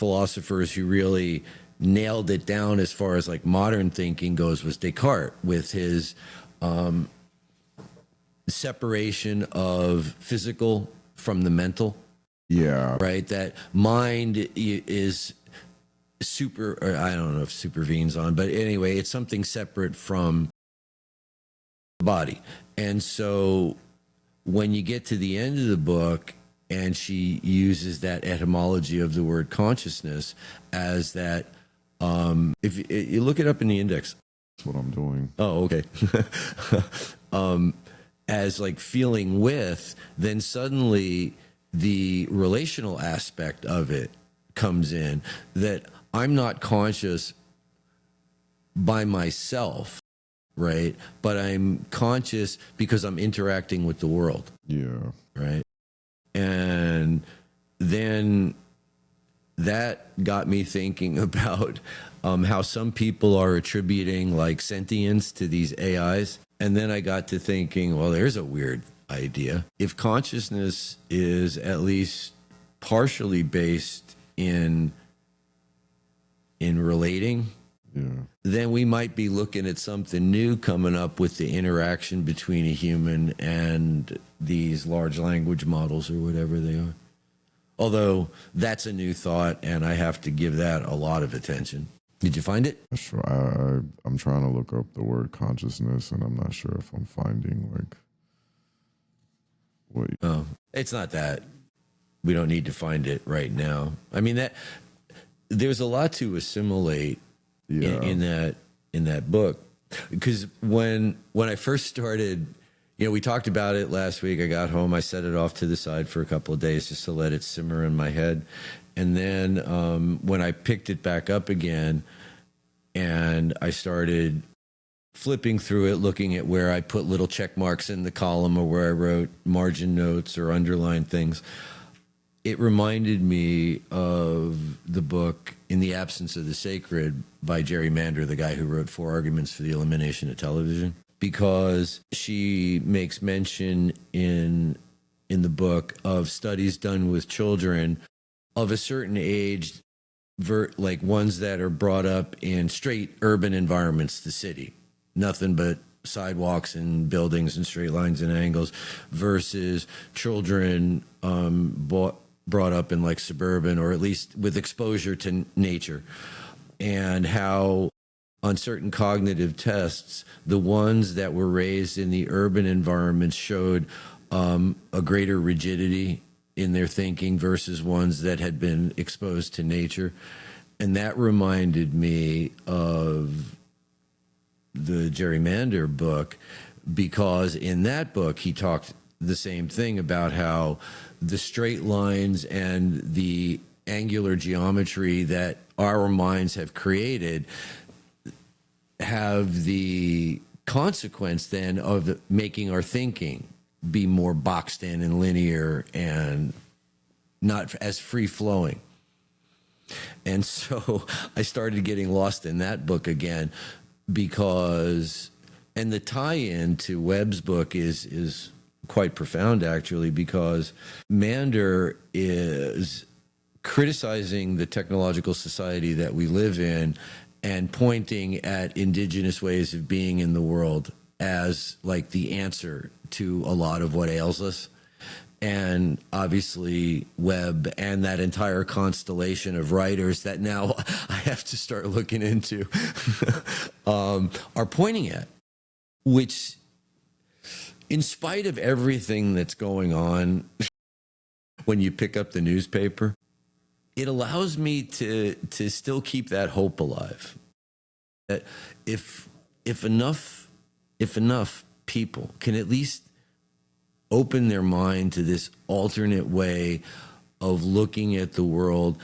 philosophers who really nailed it down as far as like modern thinking goes was Descartes, with his separation of physical from the mental. Yeah. Right. That mind is super, or I don't know if supervenes on, but anyway, it's something separate from the body. And so when you get to the end of the book and she uses that etymology of the word consciousness as that, if you look it up in the index. That's what I'm doing. Oh, okay. As like feeling with, then suddenly the relational aspect of it comes in, that I'm not conscious by myself, right? But I'm conscious because I'm interacting with the world. Yeah. Right. And then that got me thinking about how some people are attributing like sentience to these AIs. And then I got to thinking, well, there's a weird idea. If consciousness is at least partially based in relating, yeah, then we might be looking at something new coming up with the interaction between a human and these large language models or whatever they are. Although that's a new thought, and I have to give that a lot of attention. Did you find it? Sure. I'm trying to look up the word consciousness, and I'm not sure if I'm finding like what. Oh, it's not that. We don't need to find it right now. I mean, that there's a lot to assimilate in that book, because when I first started, you know, we talked about it last week. I got home, I set it off to the side for a couple of days just to let it simmer in my head. And then when I picked it back up again and I started flipping through it, looking at where I put little check marks in the column or where I wrote margin notes or underlined things, it reminded me of the book In the Absence of the Sacred by Gerry Mander, the guy who wrote 4 Arguments for the Elimination of Television, because she makes mention in the book of studies done with children of a certain age, like ones that are brought up in straight urban environments, the city, nothing but sidewalks and buildings and straight lines and angles, versus children brought up in like suburban, or at least with exposure to nature, and how on certain cognitive tests, the ones that were raised in the urban environments showed a greater rigidity in their thinking versus ones that had been exposed to nature. And that reminded me of the Gerry Mander book, because in that book he talked the same thing about how the straight lines and the angular geometry that our minds have created have the consequence then of making our thinking be more boxed in and linear and not as free flowing. And so I started getting lost in that book again, because, and the tie-in to Webb's book is quite profound actually, because Mander is criticizing the technological society that we live in and pointing at indigenous ways of being in the world as like the answer to a lot of what ails us. And obviously Webb and that entire constellation of writers that now I have to start looking into are pointing at, which, in spite of everything that's going on when you pick up the newspaper, it allows me to still keep that hope alive. That if enough people can at least open their mind to this alternate way of looking at the world